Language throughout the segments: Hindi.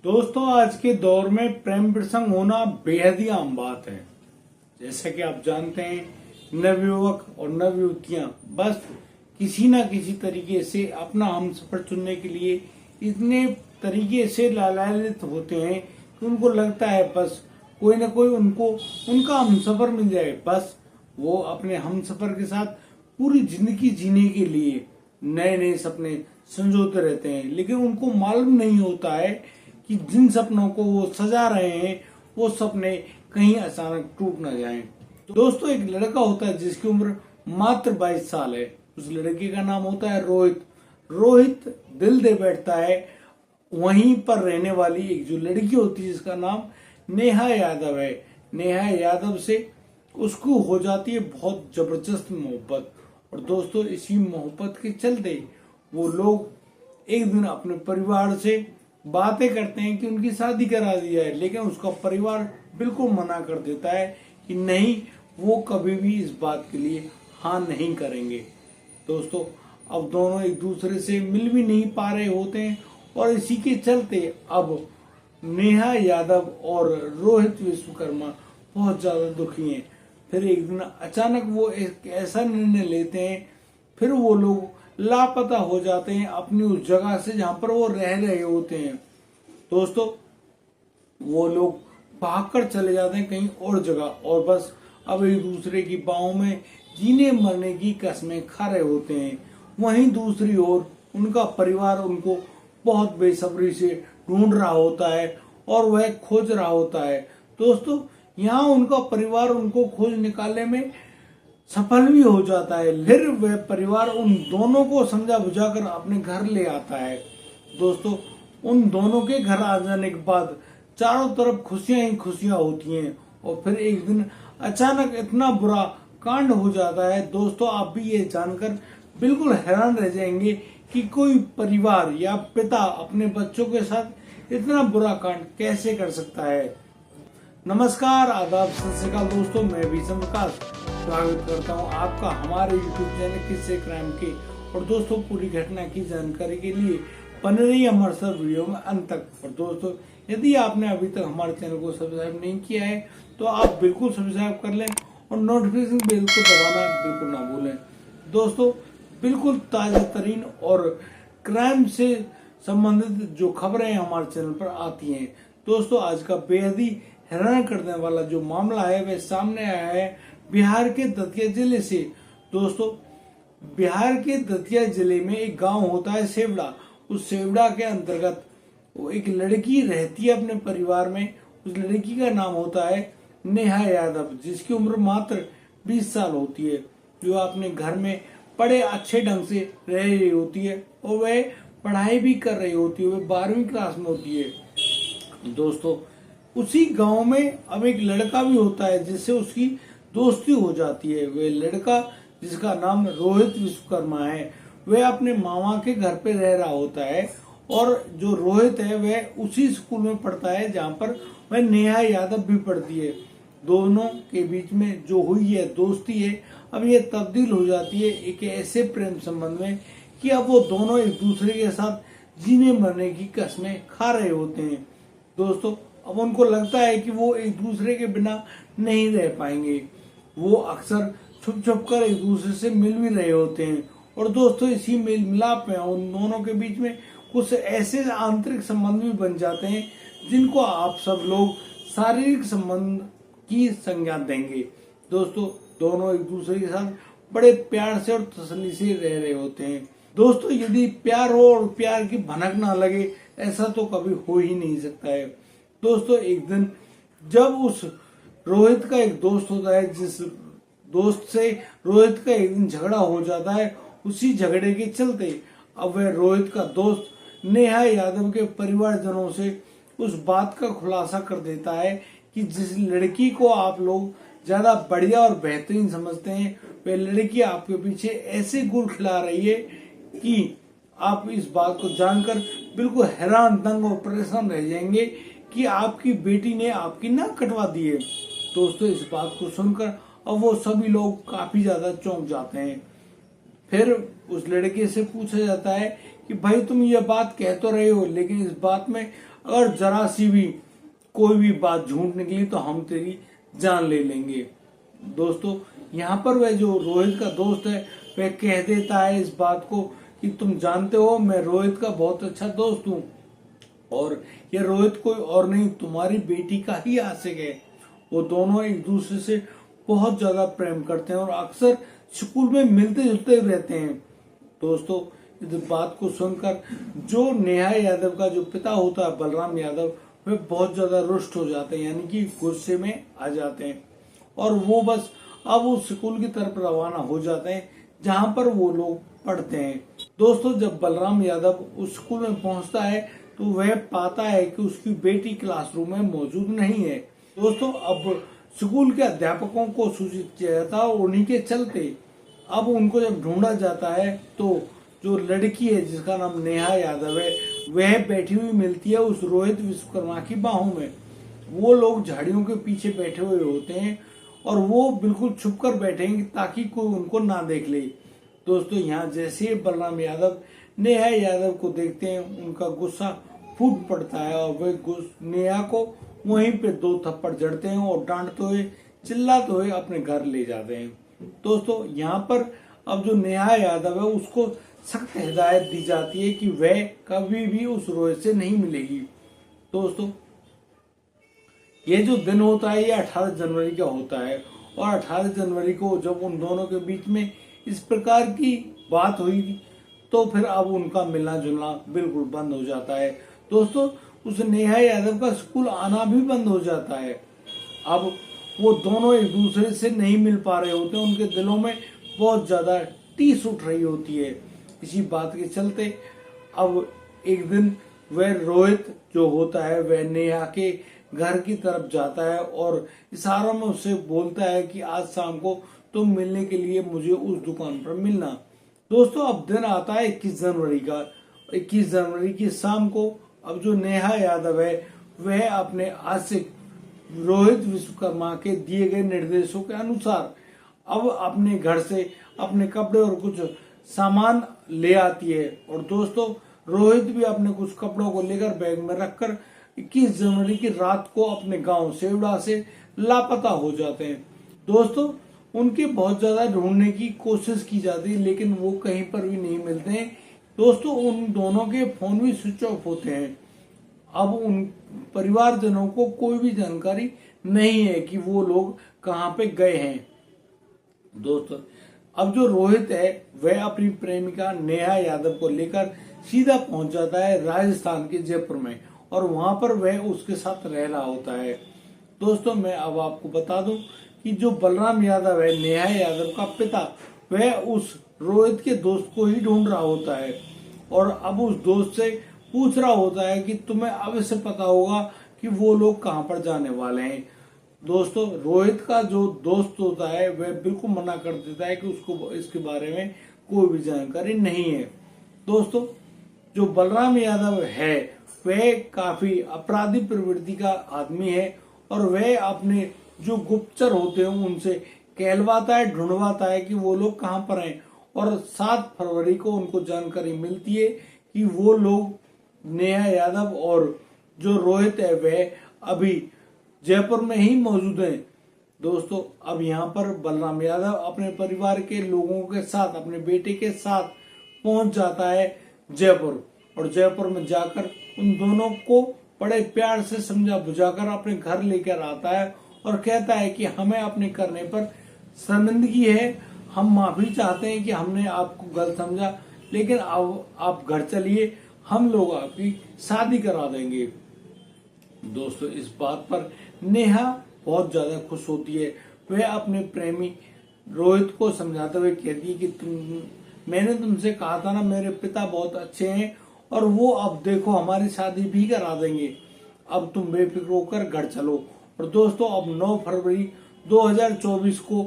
दोस्तों, आज के दौर में प्रेम प्रसंग होना बेहद ही आम बात है। जैसा कि आप जानते हैं, नवयुवक और नवयुवतियां बस किसी ना किसी तरीके से अपना हमसफर चुनने के लिए इतने तरीके से लालायित होते हैं कि उनको लगता है बस कोई ना कोई उनको उनका हमसफर मिल जाए। बस वो अपने हमसफर के साथ पूरी जिंदगी जीने के लिए नए नए सपने संजोते रहते हैं, लेकिन उनको मालूम नहीं होता है कि जिन सपनों को वो सजा रहे हैं वो सपने कहीं अचानक टूट ना जाएं। तो दोस्तों, एक लड़का होता है जिसकी उम्र मात्र 22 साल है। उस लड़के का नाम होता है रोहित। रोहित दिल दे बैठता है वहीं पर रहने वाली एक जो लड़की होती है जिसका नाम नेहा यादव है। नेहा यादव से उसको हो जाती है बहुत जबरदस्त मोहब्बत। और दोस्तों, इसी मोहब्बत के चलते वो लोग एक दिन अपने परिवार से बातें करते हैं कि उनकी शादी करा दी जाए, लेकिन उसका परिवार बिल्कुल मना कर देता है कि नहीं, वो कभी भी इस बात के लिए हाँ नहीं करेंगे। दोस्तों, अब दोनों एक दूसरे से मिल भी नहीं पा रहे होते हैं और इसी के चलते अब नेहा यादव और रोहित विश्वकर्मा बहुत ज्यादा दुखी हैं। फिर एक दिन अचानक वो एक ऐसा निर्णय लेते हैं, फिर वो लोग लापता हो जाते हैं अपनी उस जगह से जहां पर वो रह रहे होते हैं। दोस्तों, वो लोग भागकर चले जाते हैं कहीं और जगह और बस अब एक दूसरे की बाहों में जीने मरने की कस्में खा रहे होते हैं। वहीं दूसरी ओर उनका परिवार उनको बहुत बेसब्री से ढूंढ रहा होता है और वह खोज रहा होता है। दोस्तों, यहाँ उनका परिवार उनको खोज निकालने में सफल भी हो जाता है। फिर वह परिवार उन दोनों को समझा बुझाकर अपने घर ले आता है। दोस्तों, उन दोनों के घर आ जाने के बाद चारों तरफ खुशियां ही खुशियां होती हैं और फिर एक दिन अचानक इतना बुरा कांड हो जाता है। दोस्तों, आप भी ये जानकर बिल्कुल हैरान रह जाएंगे कि कोई परिवार या पिता अपने बच्चों के साथ इतना बुरा कांड कैसे कर सकता है। नमस्कार, आदाब, सत श्री अकाल दोस्तों, मैं भीषम प्रकाश स्वागत करता हूं आपका हमारे YouTube चैनल किस्से क्राइम के। और दोस्तों, पूरी घटना की जानकारी के लिए बने रहिए हमारे साथ वीडियो में अंत तक। और दोस्तों, यदि आपने अभी तक हमारे चैनल को सब्सक्राइब नहीं किया है तो आप बिल्कुल सब्सक्राइब कर लें और नोटिफिकेशन बेल को दबाना बिल्कुल ना भूलें। दोस्तों, बिल्कुल ताजा तरीन और क्राइम से संबंधित जो खबरें हमारे चैनल पर आती हैं। दोस्तों, आज का बेहद ही हैरान करने वाला जो मामला है वह सामने आया है बिहार के दतिया जिले से। दोस्तों, बिहार के दतिया जिले में एक गांव होता है सेवड़ा। उस सेवड़ा के अंतर्गत वो एक लड़की रहती है अपने परिवार में। उस लड़की का नाम होता है नेहा यादव, जिसकी उम्र मात्र 20 साल होती है। जो अपने घर में बड़े अच्छे ढंग से रह रही होती है और वह पढ़ाई भी कर रही होती है, वह 12वीं क्लास में होती है। दोस्तों, उसी गांव में अब एक लड़का भी होता है जिससे उसकी दोस्ती हो जाती है। वह लड़का, जिसका नाम रोहित विश्वकर्मा है, वह अपने मामा के घर पे रह रहा होता है और जो रोहित है वह उसी स्कूल में पढ़ता है जहां पर वह नेहा यादव भी पढ़ती है। दोनों के बीच में जो हुई है दोस्ती है, अब ये तब्दील हो जाती है एक ऐसे प्रेम संबंध में कि अब वो दोनों एक दूसरे के साथ जीने मरने की कस्में खा रहे होते हैं। दोस्तों, अब उनको लगता है कि वो एक दूसरे के बिना नहीं रह पाएंगे। वो अक्सर छुप छुप कर एक दूसरे से मिल भी रहे होते हैं। और दोस्तों, इसी मेल मिलाप में उन दोनों के बीच में कुछ ऐसे आंतरिक संबंध भी बन जाते हैं जिनको आप सब लोग शारीरिक संबंध की संज्ञा देंगे। दोस्तों, दोनों एक दूसरे के साथ बड़े प्यार से और तसल्ली से रह रहे होते हैं। दोस्तों, यदि प्यार हो और प्यार की भनक ना लगे, ऐसा तो कभी हो ही नहीं सकता है। दोस्तों, एक दिन जब उस रोहित का एक दोस्त होता है, जिस दोस्त से रोहित का एक दिन झगड़ा हो जाता है, उसी झगड़े के चलते अब वह रोहित का दोस्त नेहा यादव के परिवारजनों से उस बात का खुलासा कर देता है कि जिस लड़की को आप लोग ज्यादा बढ़िया और बेहतरीन समझते हैं, वह लड़की आपके पीछे ऐसे गुल खिला रही है कि आप इस बात को जानकर बिल्कुल हैरान, दंग और परेशान रह जाएंगे कि आपकी बेटी ने आपकी नाक कटवा दी है। दोस्तों, इस बात को सुनकर अब वो सभी लोग काफी ज्यादा चौंक जाते हैं। फिर उस लड़के से पूछा जाता है कि भाई तुम ये बात कह तो रहे हो, लेकिन इस बात में अगर जरा सी भी कोई भी बात झूठ निकली तो हम तेरी जान ले लेंगे। दोस्तों यहाँ पर वह जो रोहित का दोस्त है वह कह देता है इस बात को कि तुम जानते हो मैं रोहित का बहुत अच्छा दोस्त हूँ, और ये रोहित कोई और नहीं तुम्हारी बेटी का ही आशिक है। वो दोनों एक दूसरे से बहुत ज्यादा प्रेम करते हैं और अक्सर स्कूल में मिलते जुलते रहते हैं। दोस्तों इस बात को सुनकर जो नेहा यादव का जो पिता होता है बलराम यादव, वे बहुत ज्यादा रुष्ट हो जाते हैं, यानी कि गुस्से में आ जाते हैं, और वो बस अब उस स्कूल की तरफ रवाना हो जाते हैं जहां पर वो लोग पढ़ते हैं। दोस्तों जब बलराम यादव उस स्कूल में पहुंचता है तो वह पाता है कि उसकी बेटी क्लासरूम में मौजूद नहीं है। दोस्तों अब स्कूल के अध्यापकों को सूचित किया जाता है और उन्हीं के चलते अब उनको जब ढूंढा जाता है तो जो लड़की है जिसका नाम नेहा यादव है वह बैठी हुई मिलती है उस रोहित विश्वकर्मा की बाहों में। वो लोग झाड़ियों के पीछे बैठे हुए होते हैं और वो बिल्कुल छुप कर बैठेंगे ताकि कोई उनको ना देख ले। दोस्तों यहाँ जैसे ही बलराम यादव नेहा यादव को देखते हैं उनका गुस्सा फूट पड़ता है और वे नेहा को वहीं पे 2 थप्पड़ जड़ते हैं और डांटते हुए चिल्लाते हुए अपने घर ले जाते हैं। दोस्तों यहाँ पर अब जो नेहा यादव है उसको सख्त हिदायत दी जाती है कि वह कभी भी उस रोहित से नहीं मिलेगी। दोस्तों ये जो दिन होता है ये 18 जनवरी का होता है, और 18 जनवरी को जब उन दोनों के बीच में इस प्रकार की बात हुई तो फिर अब उनका मिलना जुलना बिल्कुल बंद हो जाता है। दोस्तों उस नेहा यादव का स्कूल आना भी बंद हो जाता है। अब वो दोनों एक दूसरे से नहीं मिल पा रहे होते, उनके दिलों में बहुत ज्यादा टीस उठ रही होती है। इसी बात के चलते अब एक दिन वह रोहित जो होता है वह नेहा के घर की तरफ जाता है और इशारों में उससे बोलता है कि आज शाम को तुम मिलने के लिए मुझे उस दुकान पर मिलना। दोस्तों अब दिन आता है 21 जनवरी का। 21 जनवरी की शाम को अब जो नेहा यादव है वह अपने आशिक रोहित विश्वकर्मा के दिए गए निर्देशों के अनुसार अब अपने घर से अपने कपड़े और कुछ सामान ले आती है। और दोस्तों रोहित भी अपने कुछ कपड़ों को लेकर बैग में रखकर 21 जनवरी की रात को अपने गांव सेवड़ा से लापता हो जाते हैं। दोस्तों उनके बहुत ज्यादा ढूंढने की कोशिश की जाती है लेकिन वो कहीं पर भी नहीं मिलते हैं। दोस्तों उन दोनों के फोन भी स्विच ऑफ होते हैं। अब उन परिवारजनों को कोई भी जानकारी नहीं है कि वो लोग कहाँ पे गए हैं। दोस्तों अब जो रोहित है वह अपनी प्रेमिका नेहा यादव को लेकर सीधा पहुंच जाता है राजस्थान के जयपुर में, और वहां पर वह उसके साथ रह रहा होता है। दोस्तों मैं अब आपको बता दूं कि जो बलराम यादव है नेहा यादव का पिता, वह उस रोहित के दोस्त को ही ढूंढ रहा होता है और अब उस दोस्त से पूछ रहा होता है कि तुम्हें अवश्य पता होगा कि वो लोग कहाँ पर जाने वाले हैं। दोस्तों रोहित का जो दोस्त होता है वह बिल्कुल मना कर देता है कि उसको इसके बारे में कोई भी जानकारी नहीं है। दोस्तों जो बलराम यादव है वह काफी अपराधी प्रवृत्ति का आदमी है और वह अपने जो गुप्तचर होते हैं उनसे कहलवाता है, ढूंढवाता है कि वो लोग कहाँ पर हैं, और 7 फरवरी को उनको जानकारी मिलती है कि वो लोग नेहा यादव और जो रोहित है वह अभी जयपुर में ही मौजूद हैं। दोस्तों अब यहाँ पर बलराम यादव अपने परिवार के लोगों के साथ अपने बेटे के साथ पहुंच जाता है जयपुर, और जयपुर में जाकर उन दोनों को बड़े प्यार से समझा बुझाकर अपने घर लेकर आता है और कहता है कि हमें अपने करने पर शर्मिंदगी है, हम माफी चाहते हैं कि हमने आपको गलत समझा, लेकिन अब आप घर चलिए, हम लोग आपकी शादी करा देंगे। दोस्तों इस बात पर नेहा बहुत ज्यादा खुश होती है। वह अपने प्रेमी रोहित को समझाते हुए कहती है कि मैंने तुमसे कहा था ना, मेरे पिता बहुत अच्छे हैं और वो अब देखो हमारी शादी भी करा देंगे, अब तुम बेफिक्र होकर घर चलो। और दोस्तों अब 9 फरवरी 2024 को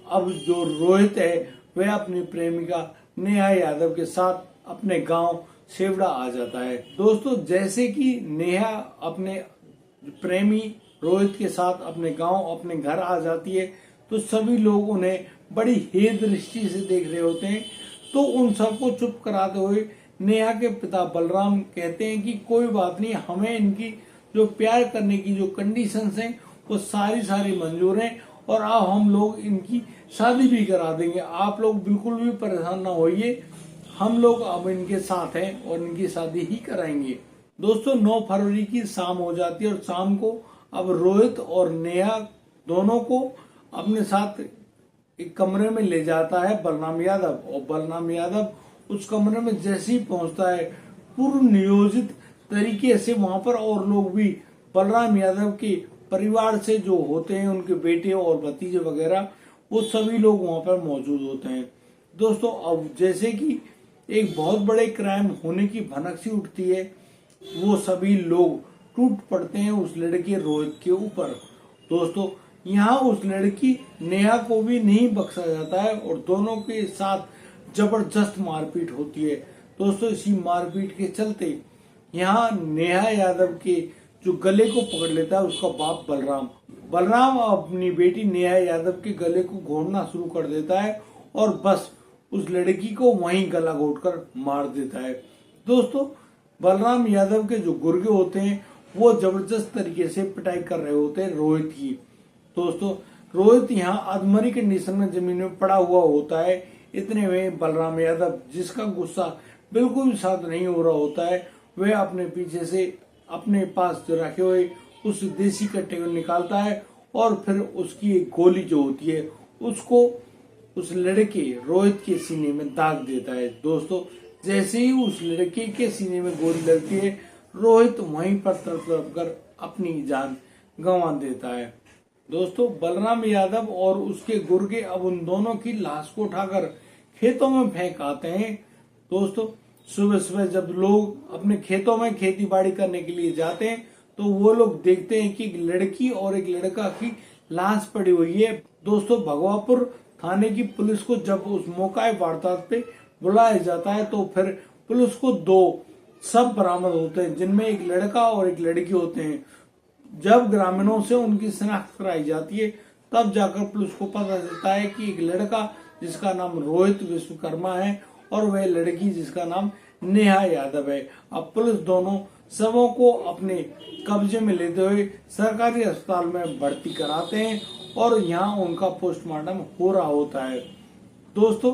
अब जो रोहित है वह अपनी प्रेमिका नेहा यादव के साथ अपने गांव सेवड़ा आ जाता है। दोस्तों जैसे कि नेहा अपने प्रेमी रोहित के साथ अपने गांव अपने घर आ जाती है तो सभी लोग उन्हें बड़ी हेय दृष्टि से देख रहे होते हैं। तो उन सबको चुप कराते हुए नेहा के पिता बलराम कहते हैं कि कोई बात नहीं, हमें इनकी जो प्यार करने की जो कंडीशंस हैं वो सारी मंजूर हैं और अब हम लोग इनकी शादी भी करा देंगे, आप लोग बिल्कुल भी परेशान ना होइए, हम लोग अब इनके साथ हैं और इनकी शादी ही कराएंगे। दोस्तों 9 फरवरी की शाम हो जाती है और शाम को अब रोहित और नेहा दोनों को अपने साथ एक कमरे में ले जाता है बलराम यादव, और बलराम यादव उस कमरे में जैसे ही पहुंचता है पूर्व नियोजित तरीके से वहां पर और लोग भी बलराम यादव के परिवार से जो होते हैं, उनके बेटे और भतीजे वगैरह, वो सभी लोग वहां पर मौजूद होते हैं। दोस्तों अब जैसे कि एक बहुत बड़े क्राइम होने की भनक सी उठती है, वो सभी लोग टूट पड़ते हैं उस लड़के रोहित के ऊपर। दोस्तों यहाँ उस लड़की नेहा को भी नहीं बख्शा जाता है और दोनों के साथ जबरदस्त मारपीट होती है। दोस्तों इसी मारपीट के चलते यहाँ नेहा यादव के जो गले को पकड़ लेता है उसका बाप बलराम अपनी बेटी नेहा यादव के गले को घोटना शुरू कर देता है और बस उस लड़की को वहीं गला घोटकर मार देता है। दोस्तों बलराम यादव के जो गुर्गे होते हैं वो जबरदस्त तरीके से पिटाई कर रहे होते हैं रोहित की। दोस्तों रोहित यहाँ अधमरी कंडीशन में जमीन में पड़ा हुआ होता है। इतने में बलराम यादव, जिसका गुस्सा बिल्कुल भी शांत नहीं हो रहा होता है, वह अपने पीछे से अपने पास जो रखे हुए उस देसी कट्टे को निकालता है और फिर उसकी एक गोली जो होती है उसको उस लड़के रोहित के सीने में दाग देता है। दोस्तों जैसे ही उस लड़के के सीने में गोली लगती है, रोहित वहीं पर तड़प कर अपनी जान गंवा देता है। दोस्तों बलराम यादव और उसके गुर्गे अब उन दोनों की लाश को उठाकर खेतों में फेंक आते हैं। दोस्तों सुबह जब लोग अपने खेतों में खेती बाड़ी करने के लिए जाते हैं तो वो लोग देखते हैं कि एक लड़की और एक लड़का की लाश पड़ी हुई है। दोस्तों भगवापुर थाने की पुलिस को जब उस मौका वारदात पे बुलाया जाता है तो फिर पुलिस को 2 सब बरामद होते हैं, जिनमें एक लड़का और एक लड़की होते हैं। जब ग्रामीणों से उनकी शिनाख्त कराई जाती है तब जाकर पुलिस को पता चलता है कि एक लड़का जिसका नाम रोहित विश्वकर्मा है और वह लड़की जिसका नाम नेहा यादव है। अब पुलिस दोनों शवों को अपने कब्जे में लेते हुए सरकारी अस्पताल में भर्ती कराते हैं और यहाँ उनका पोस्टमार्टम हो रहा होता है। दोस्तों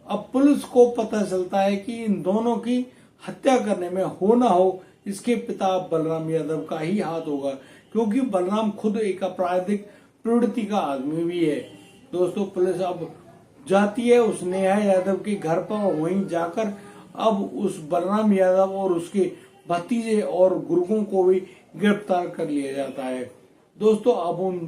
अब पुलिस को पता चलता है कि इन दोनों की हत्या करने में हो ना हो इसके पिता बलराम यादव का ही हाथ होगा, क्योंकि बलराम खुद एक आपराधिक प्रवृत्ति का आदमी भी है। दोस्तों पुलिस अब जाती है उस नेहा यादव के घर पर, वहीं जाकर अब उस बलराम यादव और उसके भतीजे और गुर्गों को भी गिरफ्तार कर लिया जाता है। दोस्तों अब उन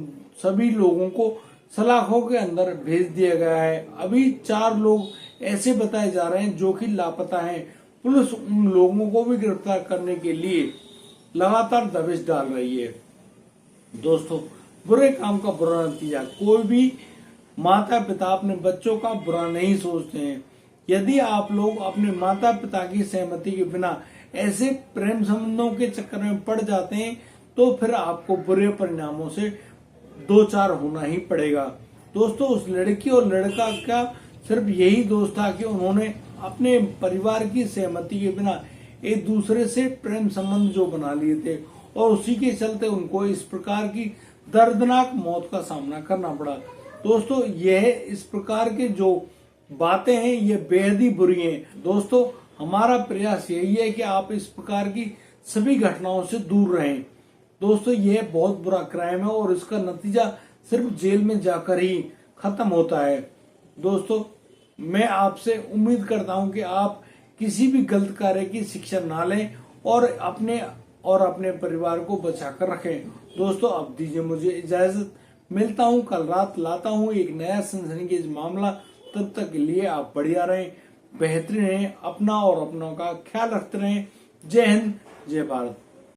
सभी लोगों को सलाखों के अंदर भेज दिया गया है। अभी 4 लोग ऐसे बताए जा रहे हैं जो कि लापता हैं। पुलिस उन लोगों को भी गिरफ्तार करने के लिए लगातार दबिश डाल रही है। दोस्तों बुरे काम का बुरा नतीजा, कोई भी माता पिता अपने बच्चों का बुरा नहीं सोचते हैं। यदि आप लोग अपने माता पिता की सहमति के बिना ऐसे प्रेम संबंधों के चक्कर में पड़ जाते हैं तो फिर आपको बुरे परिणामों से 2-4 होना ही पड़ेगा। दोस्तों उस लड़की और लड़का का सिर्फ यही दोष था कि उन्होंने अपने परिवार की सहमति के बिना एक दूसरे से प्रेम संबंध जो बना लिए थे और उसी के चलते उनको इस प्रकार की दर्दनाक मौत का सामना करना पड़ा। दोस्तों यह इस प्रकार के जो बातें हैं ये बेहद ही बुरी हैं। दोस्तों हमारा प्रयास यही है कि आप इस प्रकार की सभी घटनाओं से दूर रहें। दोस्तों यह बहुत बुरा क्राइम है और इसका नतीजा सिर्फ जेल में जाकर ही खत्म होता है। दोस्तों मैं आपसे उम्मीद करता हूं कि आप किसी भी गलत कार्य की शिक्षा ना लें और अपने परिवार को बचाकर रखें। दोस्तों अब दीजिए मुझे इजाजत, मिलता हूं कल रात, लाता हूं एक नया सनसनीखेज मामला। तब तक के लिए आप बढ़िया रहें, बेहतरीन रहें, अपना और अपनों का ख्याल रखते रहें। जय हिंद, जय भारत।